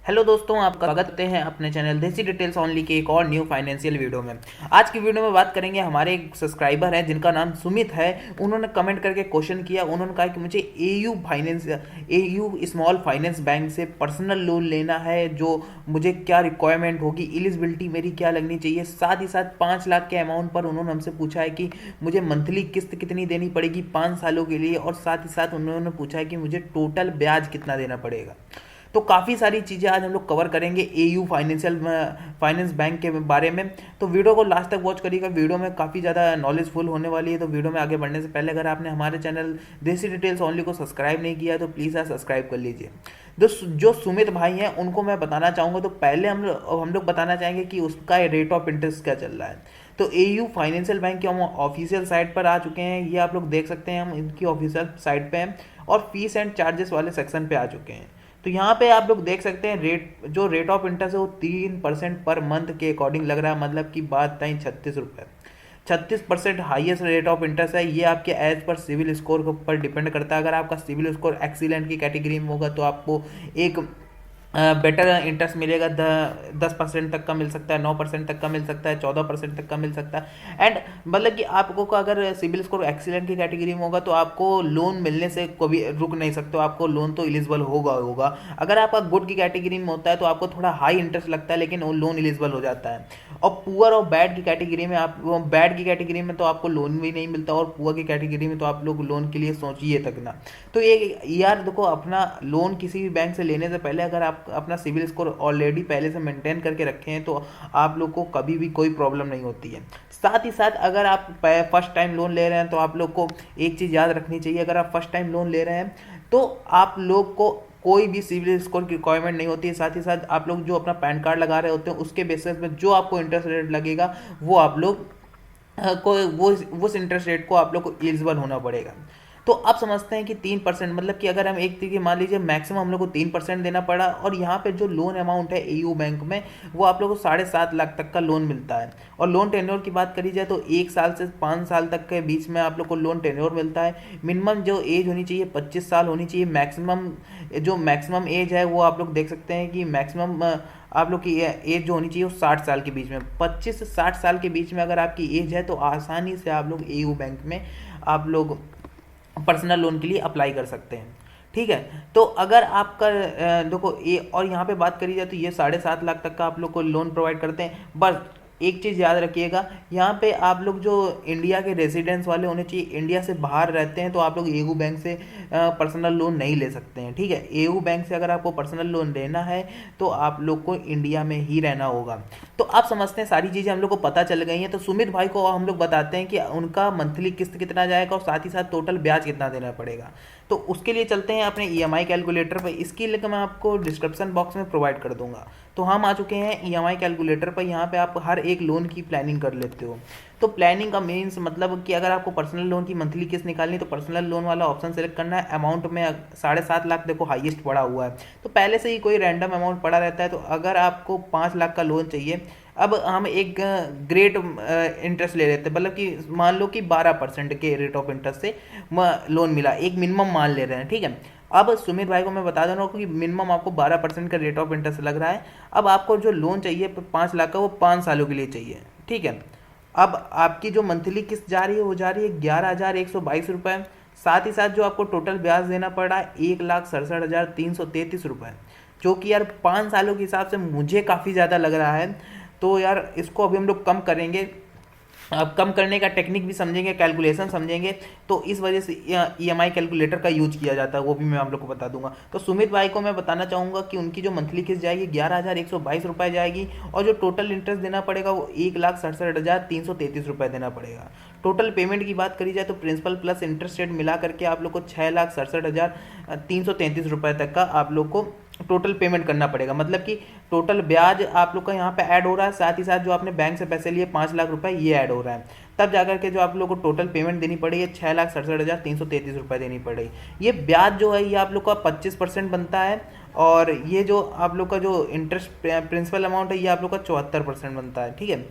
Hello दोस्तों, आपका स्वागत करते हैं अपने चैनल देसी डिटेल्स ओनली के एक और न्यू फाइनेंशियल वीडियो में। आज की वीडियो में बात करेंगे, हमारे एक सब्सक्राइबर हैं जिनका नाम सुमित है। उन्होंने कमेंट करके क्वेश्चन किया। उन्होंने कहा कि मुझे एयू स्मॉल फाइनेंस बैंक से पर्सनल लोन लेना है, जो मुझे क्या रिक्वायरमेंट होगी, एलिजिबिलिटी मेरी क्या लगनी चाहिए। साथ ही साथ 5 लाख के अमाउंट पर उन्होंने हमसे पूछा है कि मुझे मंथली किस्त कितनी देनी पड़ेगी 5 सालों के लिए, और साथ ही साथ उन्होंने पूछा है कि मुझे टोटल ब्याज कितना देना पड़ेगा। तो काफ़ी सारी चीज़ें आज हम लोग कवर करेंगे एयू फाइनेंस बैंक के बारे में। तो वीडियो को लास्ट तक वॉच करिएगा। वीडियो में काफ़ी ज़्यादा नॉलेजफुल होने वाली है। तो वीडियो में आगे बढ़ने से पहले अगर आपने हमारे चैनल देसी डिटेल्स ओनली को सब्सक्राइब नहीं किया तो प्लीज़ आप सब्सक्राइब कर लीजिए। जो सुमित भाई हैं उनको मैं बताना चाहूँगा। तो पहले हम लोग बताना चाहेंगे कि उसका रेट ऑफ इंटरेस्ट क्या चल रहा है। तो एयू फाइनेंशियल बैंक के हम ऑफिशियल साइट पर आ चुके हैं। ये आप लोग देख सकते हैं, हम इनकी ऑफिशियल साइट पे हैं और फीस एंड चार्जेस वाले सेक्शन पे आ चुके हैं। तो यहाँ पे आप लोग देख सकते हैं रेट ऑफ इंटरेस्ट है वो 3% पर मंथ के अकॉर्डिंग लग रहा है। मतलब की बात नहीं, 36 रुपये। 36% हाईएस्ट रेट ऑफ इंटरेस्ट है। ये आपके एज पर सिविल स्कोर के ऊपर डिपेंड करता है। अगर आपका सिविल स्कोर एक्सीलेंट की कैटेगरी में होगा तो आपको एक बेटर इंटरेस्ट मिलेगा। 10% तक का मिल सकता है, 9% तक का मिल सकता है, 14% तक का मिल सकता है। एंड मतलब कि आपको अगर सिविल स्कोर एक्सीलेंट की कैटेगरी में होगा तो आपको लोन मिलने से कभी रुक नहीं सकते हो, आपको लोन तो एलिजिबल होगा। अगर आपका गुड की कैटेगरी में होता है तो आपको थोड़ा हाई इंटरेस्ट लगता है, लेकिन वो लोन एलिजिबल हो जाता है। और पुअर और बैड की कैटेगरी में बैड की कैटेगरी में तो आपको लोन भी नहीं मिलता, और पुअर की कैटेगरी में तो आप लोग लोन के लिए सोचिए तक ना। तो ये यार देखो, अपना लोन किसी भी बैंक से लेने से पहले अगर आप अपना सिविल स्कोर ऑलरेडी पहले से मेंटेन करके रखे हैं तो आप लोग को कभी भी कोई प्रॉब्लम नहीं होती है। साथ ही साथ अगर आप फर्स्ट टाइम लोन ले रहे हैं तो आप लोग को एक चीज़ याद रखनी चाहिए। अगर आप फर्स्ट टाइम लोन ले रहे हैं तो आप लोग को कोई भी सिविल स्कोर की रिक्वायरमेंट नहीं होती है। साथ ही साथ आप लोग जो अपना पैन कार्ड लगा रहे होते हैं उसके बेसिस में जो आपको इंटरेस्ट रेट लगेगा वो आप लोग को वो उस इंटरेस्ट रेट को आप लोग को एलिजिबल होना पड़ेगा। तो आप समझते हैं कि 3%, मतलब कि अगर हम एक तरीके मान लीजिए मैक्सिमम हम लोग को 3% देना पड़ा। और यहाँ पे जो लोन अमाउंट है एयू बैंक में वो आप लोग को 7.5 लाख तक का लोन मिलता है। और लोन टेन्योर की बात करी जाए तो 1 साल से 5 साल तक के बीच में आप लोग को लोन टेन्योर मिलता है। मिनिमम जो एज होनी चाहिए 25 साल होनी चाहिए। मैक्सिमम एज है वो आप लोग देख सकते हैं कि मैक्सिमम आप लोग की एज जो होनी चाहिए वो 60 साल के बीच में, 25 से 60 साल के बीच में अगर आपकी एज है तो आसानी से आप लोग एयू बैंक में आप लोग पर्सनल लोन के लिए अप्लाई कर सकते हैं। ठीक है। तो अगर आपका देखो ये, और यहाँ पे बात करी जाए तो ये 7.5 लाख तक का आप लोग को लोन प्रोवाइड करते हैं। बस एक चीज़ याद रखिएगा, यहाँ पे आप लोग जो इंडिया के रेजिडेंट्स वाले होने चाहिए, इंडिया से बाहर रहते हैं तो आप लोग एयू बैंक से पर्सनल लोन नहीं ले सकते हैं। ठीक है। एयू बैंक से अगर आपको पर्सनल लोन लेना है तो आप लोग को इंडिया में ही रहना होगा। तो आप समझते हैं सारी चीज़ें हम लोग को पता चल गई हैं। तो सुमित भाई को हम लोग बताते हैं कि उनका मंथली किस्त कितना जाएगा और साथ ही साथ टोटल ब्याज कितना देना पड़ेगा। तो उसके लिए चलते हैं अपने ईएमआई कैलकुलेटर पर। इसकी लिंक मैं आपको डिस्क्रिप्शन बॉक्स में प्रोवाइड कर दूंगा। तो हम आ चुके हैं ईएमआई कैलकुलेटर पर। यहाँ पे आप हर एक लोन की प्लानिंग कर लेते हो। तो प्लानिंग का मीन्स मतलब कि अगर आपको पर्सनल लोन की मंथली किस्त निकालनी है तो पर्सनल लोन वाला ऑप्शन सेलेक्ट करना है। अमाउंट में 7.5 लाख देखो हाईएस्ट पड़ा हुआ है, तो पहले से ही कोई रैंडम अमाउंट पड़ा रहता है। तो अगर आपको 5 लाख का लोन चाहिए, अब हम एक ग्रेट इंटरेस्ट ले लेते हैं, मतलब कि मान लो कि 12% के रेट ऑफ इंटरेस्ट से लोन मिला, एक मिनिमम मान ले रहे हैं। ठीक है। अब सुमित भाई को मैं बता दे रहा हूँ कि मिनिमम आपको 12% का रेट ऑफ इंटरेस्ट लग रहा है। अब आपको जो लोन चाहिए 5 लाख का वो 5 सालों के लिए चाहिए। ठीक है। अब आपकी जो मंथली किस्त जा रही है वो जा रही है 11,122 रुपये। साथ ही साथ जो आपको टोटल ब्याज देना पड़ रहा है 1,67,333 रुपये, जो कि यार 5 सालों के हिसाब से मुझे काफ़ी ज़्यादा लग रहा है। तो यार इसको अभी हम लोग कम करेंगे। अब कम करने का टेक्निक भी समझेंगे, कैलकुलेशन समझेंगे। तो इस वजह से ईएमआई कैलकुलेटर का यूज किया जाता है, वो भी मैं आप लोग को बता दूंगा। तो सुमित भाई को मैं बताना चाहूँगा कि उनकी जो मंथली किस्त जाएगी 11,122 रुपये जाएगी, और जो टोटल इंटरेस्ट देना पड़ेगा वो 1,67,333 रुपये देना पड़ेगा। टोटल पेमेंट की बात करी जाए तो प्रिंसिपल प्लस इंटरेस्ट रेट मिला करके आप लोग को 6,67,333 रुपये तक का आप लोग को टोटल पेमेंट करना पड़ेगा। मतलब कि टोटल ब्याज आप लोग का यहाँ पे ऐड हो रहा है, साथ ही साथ जो आपने बैंक से पैसे लिए 5 लाख रुपए ये ऐड हो रहा है। तब जाकर के जो आप लोग को टोटल पेमेंट देनी पड़ेगी 6,67,333 रुपये देनी पड़ेगी। ये ब्याज जो है ये आप लोग का 25% बनता है, और ये जो आप लोग का जो इंटरेस्ट प्रिंसिपल अमाउंट है ये आप लोग का 74% बनता है। ठीक है।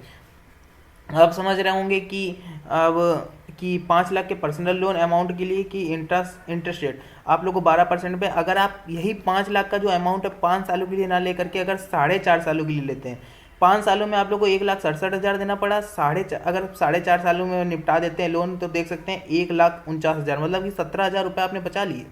आप समझ रहे होंगे कि अब कि 5 लाख के पर्सनल लोन अमाउंट के लिए कि इंटरेस्ट रेट, आप लोग को 12% पे, अगर आप यही 5 लाख का जो अमाउंट है 5 सालों के लिए ना लेकर के अगर 4.5 सालों के लिए लेते हैं, 5 सालों में आप लोग को 1,67,000 देना पड़ा। अगर 4.5 सालों में निपटा देते हैं लोन तो देख सकते हैं 1,49,000, मतलब कि 17,000 रुपये आपने बचा लिए,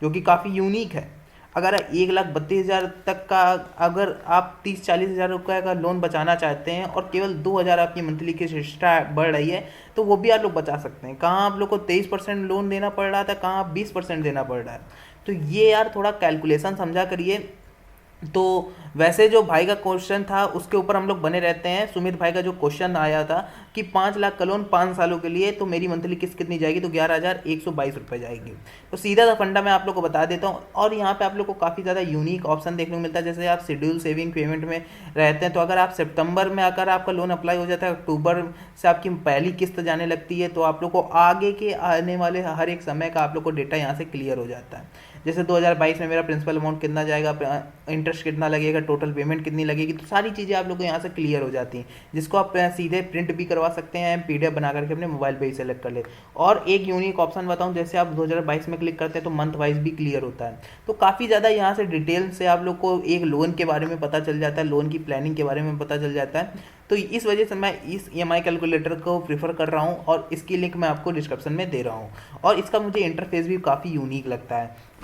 जो कि काफ़ी यूनिक है। अगर 1,32,000 तक का, अगर आप 30-40 हज़ार रुपये का लोन बचाना चाहते हैं और केवल 2,000 आपकी मंथली की शिष्टा बढ़ रही है, तो वो भी आप लोग बचा सकते हैं। कहाँ आप लोग को 23% लोन देना पड़ रहा था, कहाँ 20% देना पड़ रहा है। तो ये यार थोड़ा कैलकुलेशन समझा करिए। तो वैसे जो भाई का क्वेश्चन था उसके ऊपर हम लोग बने रहते हैं। सुमित भाई का जो क्वेश्चन आया था कि 5 लाख का लोन 5 सालों के लिए, तो मेरी मंथली किस्त कितनी जाएगी, तो 11,122 रुपये जाएगी। तो सीधा सा फंडा मैं आप लोग को बता देता हूँ। और यहाँ पे आप लोग को काफ़ी ज़्यादा यूनिक ऑप्शन देखने को मिलता है। जैसे आप शेड्यूल सेविंग पेमेंट में रहते हैं, तो अगर आप सितंबर में अगर आपका लोन अप्लाई हो जाता है, अक्टूबर से आपकी पहली किस्त जाने लगती है, तो आप लोग को आगे के आने वाले हर एक समय का आप लोग को डेटा यहाँ से क्लियर हो जाता है। जैसे 2022 में मेरा प्रिंसिपल अमाउंट कितना जाएगा, इंटरेस्ट कितना लगेगा, टोटल पेमेंट कितनी लगेगी, तो सारी चीज़ें आप लोग को यहाँ से क्लियर हो जाती हैं, जिसको आप सीधे प्रिंट भी करवा सकते हैं, पीडीएफ बना करके अपने मोबाइल पे ही सेलेक्ट कर ले। और एक यूनिक ऑप्शन बताऊँ, जैसे आप 2022 में क्लिक करते हैं तो मंथ वाइज भी क्लियर होता है। तो काफ़ी ज़्यादा यहाँ से डिटेल से आप लोग को एक लोन के बारे में पता चल जाता है, लोन की प्लानिंग के बारे में पता चल जाता है। तो इस वजह से मैं इस EMI कैलकुलेटर को प्रीफर कर रहा हूँ और इसकी लिंक मैं आपको डिस्क्रिप्शन में दे रहा हूँ। और इसका मुझे इंटरफेस भी काफ़ी यूनिक लगता है।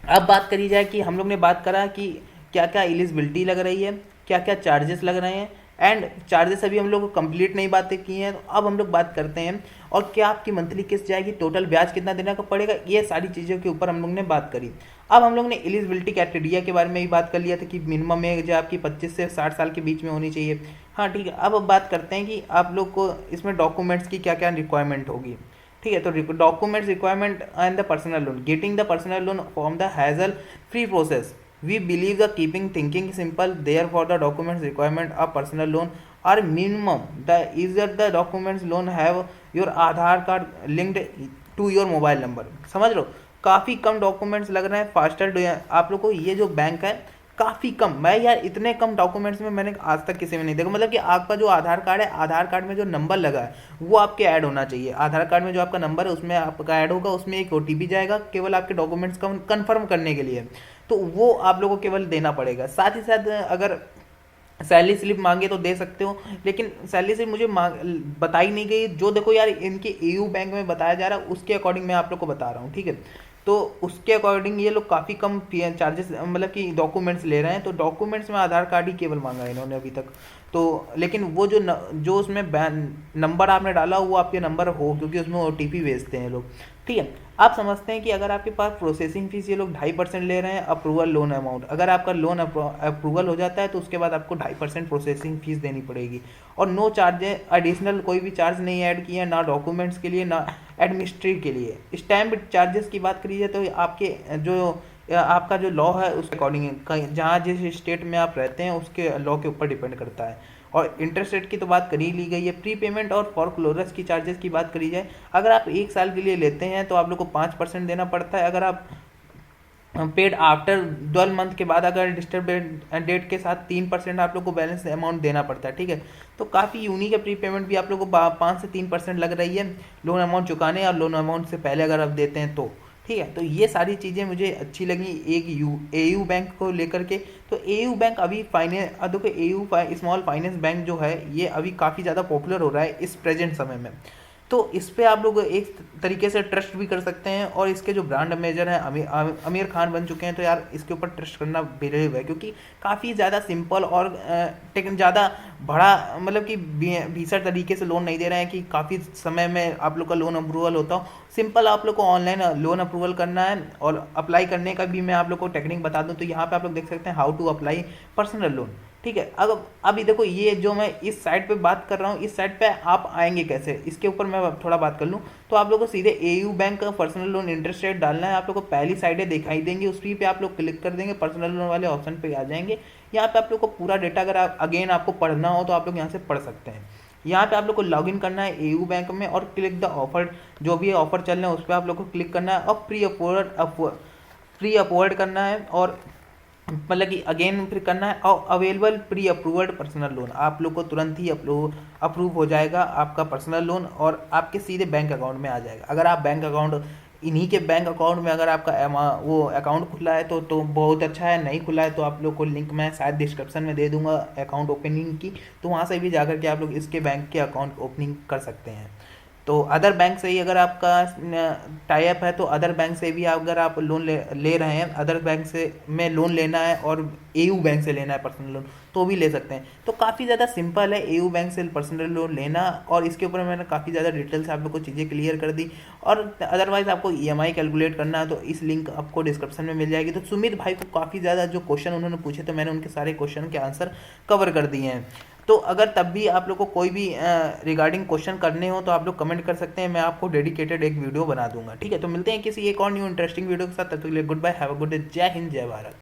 अब बात करी जाए कि हम लोग ने बात करा कि क्या क्या एलिजिबिलिटी लग रही है, क्या क्या चार्जेस लग रहे हैं, एंड चार्जेस अभी हम लोग कंप्लीट नहीं बातें की हैं। तो अब हम लोग बात करते हैं और क्या आपकी मंथली किस्त जाएगी, टोटल ब्याज कितना देना का पड़ेगा, ये सारी चीज़ों के ऊपर हम लोग ने बात करी। अब हम लोग ने एलिजिबिलिटी क्राइटेरिया के बारे में भी बात कर लिया था कि मिनिमम एज आपकी 25 से 60 साल के बीच में होनी चाहिए। हाँ ठीक है, अब बात करते हैं कि आप लोग को इसमें डॉक्यूमेंट्स की क्या क्या रिक्वायरमेंट होगी। ठीक है, तो documents requirement and the personal loan, getting the personal loan from the hassle free process, we believe the keeping thinking simple, there for the documents requirement of personal loan are minimum the easier the documents loan have your Aadhaar card linked to your mobile number. समझ लो, काफ़ी कम documents लग रहे हैं। Faster आप लोग को ये जो बैंक है काफ़ी कम, मैं यार इतने कम डॉक्यूमेंट्स में मैंने आज तक किसी में नहीं देखा। मतलब कि आपका जो आधार कार्ड है, आधार कार्ड में जो नंबर लगा है वो आपके ऐड होना चाहिए। आधार कार्ड में जो आपका नंबर है उसमें आपका ऐड होगा, उसमें एक OTP जाएगा केवल आपके डॉक्यूमेंट्स का कन्फर्म करने के लिए, तो वो आप लोगों को केवल देना पड़ेगा। साथ ही साथ अगर सैलरी स्लिप मांगे तो दे सकते हो, लेकिन सैलरी स्लिप मुझे बताई नहीं गई। जो देखो यार इनके EU बैंक में बताया जा रहा है उसके अकॉर्डिंग मैं आप लोग को बता रहा हूँ। ठीक है, तो उसके अकॉर्डिंग ये लोग काफ़ी कम चार्जेस मतलब कि डॉक्यूमेंट्स ले रहे हैं। तो डॉक्यूमेंट्स में आधार कार्ड ही केवल मांगा है इन्होंने अभी तक। तो लेकिन वो जो उसमें नंबर आपने डाला वो आपके नंबर हो, क्योंकि उसमें OTP भेजते हैं लोग। ठीक है, आप समझते हैं कि अगर आपके पास प्रोसेसिंग फीस ये लोग 2.5% ले रहे हैं, अप्रूवल लोन अमाउंट, अगर आपका लोन अप्रूवल हो जाता है तो उसके बाद आपको 2.5% प्रोसेसिंग फीस देनी पड़ेगी। और नो चार्जेस एडिशनल, कोई भी चार्ज नहीं ऐड किए, ना डॉक्यूमेंट्स के लिए ना एडमिनिस्ट्रेटिव के लिए। स्टैम्प चार्जेस की बात करिए तो आपके जो आपका जो लॉ है उसके अकॉर्डिंग, जहाँ जिस स्टेट में आप रहते हैं उसके लॉ के ऊपर डिपेंड करता है। और इंटरेस्ट रेट की तो बात कर ही ली गई है। प्री पेमेंट और फॉरक्लोजर्स की चार्जेस की बात करी जाए, अगर आप 1 साल के लिए लेते हैं तो आप लोग को 5% देना पड़ता है। अगर आप पेड आफ्टर 12 मंथ के बाद अगर डिस्टर्ब डेट के साथ 3% आप लोग को बैलेंस अमाउंट देना पड़ता है। ठीक है, तो काफ़ी यूनिक है। प्री पेमेंट भी आप लोग को 5 से 3% लग रही है लोन अमाउंट चुकाने, और लोन अमाउंट से पहले अगर आप देते हैं तो। ठीक है, तो ये सारी चीज़ें मुझे अच्छी लगी एक AU बैंक को लेकर के। तो AU बैंक अभी देखो AU स्मॉल फाइनेंस बैंक जो है ये अभी काफ़ी ज़्यादा पॉपुलर हो रहा है इस प्रेजेंट समय में। तो इस पे आप लोग एक तरीके से ट्रस्ट भी कर सकते हैं। और इसके जो ब्रांड मैनेजर हैं आमिर खान बन चुके हैं, तो यार इसके ऊपर ट्रस्ट करना बेहद है, क्योंकि काफ़ी ज़्यादा सिंपल और ज़्यादा बड़ा मतलब कि भीषण तरीके से लोन नहीं दे रहे हैं कि काफ़ी समय में आप लोग का लोन अप्रूवल होता हो। सिंपल आप लोग को ऑनलाइन लोन अप्रूवल करना है, और अप्लाई करने का भी मैं आप लोग को टेक्निक बता दूं। तो यहाँ पे आप लोग देख सकते हैं how to apply personal loan. ठीक है, अभी देखो ये जो मैं इस साइट पे बात कर रहा हूँ, इस साइट पे आप आएंगे कैसे, इसके ऊपर मैं थोड़ा बात कर लूँ। तो आप लोग को सीधे AU बैंक का पर्सनल लोन इंटरेस्ट रेट डालना है। आप लोग को पहली साइडें दिखाई देंगी, उसी पे आप लोग क्लिक कर देंगे, पर्सनल लोन वाले ऑप्शन पे आ जाएंगे। यहाँ पे आप लोग को पूरा डेटा अगर अगेन आपको पढ़ना हो तो आप लोग यहाँ से पढ़ सकते हैं। यहाँ पे आप लोग को लॉगिन करना है AU बैंक में, और क्लिक द ऑफर, जो भी ऑफर चल रहे हैं उस पर आप लोग को क्लिक करना है, और प्री अपवर्ड करना है, और मतलब कि अगेन फिर करना है, और available pre approved personal loan, आप लोग को तुरंत ही अप्रूव हो जाएगा आपका पर्सनल लोन, और आपके सीधे बैंक अकाउंट में आ जाएगा। अगर आप बैंक अकाउंट इन्हीं के बैंक अकाउंट में अगर आपका वो अकाउंट खुला है तो बहुत अच्छा है, नहीं खुला है तो आप लोग को लिंक मैं शायद डिस्क्रिप्शन में दे दूंगा अकाउंट ओपनिंग की, तो वहाँ से भी जाकर के आप लोग इसके बैंक के अकाउंट ओपनिंग कर सकते हैं। तो अदर बैंक से ही अगर आपका टाई अप है तो अदर बैंक से भी अगर आप लोन ले रहे हैं, अदर बैंक से में लोन लेना है और एयू बैंक से लेना है पर्सनल लोन तो भी ले सकते हैं। तो काफ़ी ज़्यादा सिंपल है एयू बैंक से पर्सनल लोन लेना, और इसके ऊपर मैंने काफ़ी ज़्यादा डिटेल से आप लोग को चीज़ें क्लियर कर दी। और अदरवाइज आपको ईएमआई कैलकुलेट करना है तो इस लिंक आपको डिस्क्रिप्शन में मिल जाएगी। तो सुमित भाई को काफ़ी ज़्यादा जो क्वेश्चन उन्होंने पूछे तो मैंने उनके सारे क्वेश्चन के आंसर कवर कर दिए हैं। तो अगर तब भी आप लोग को कोई भी रिगार्डिंग क्वेश्चन करने हो तो आप लोग कमेंट कर सकते हैं, मैं आपको डेडिकेटेड एक वीडियो बना दूंगा। ठीक है, तो मिलते हैं किसी एक और न्यू इंटरेस्टिंग वीडियो के साथ, तब तक के लिए goodbye, have a good day, जय हिंद जय भारत।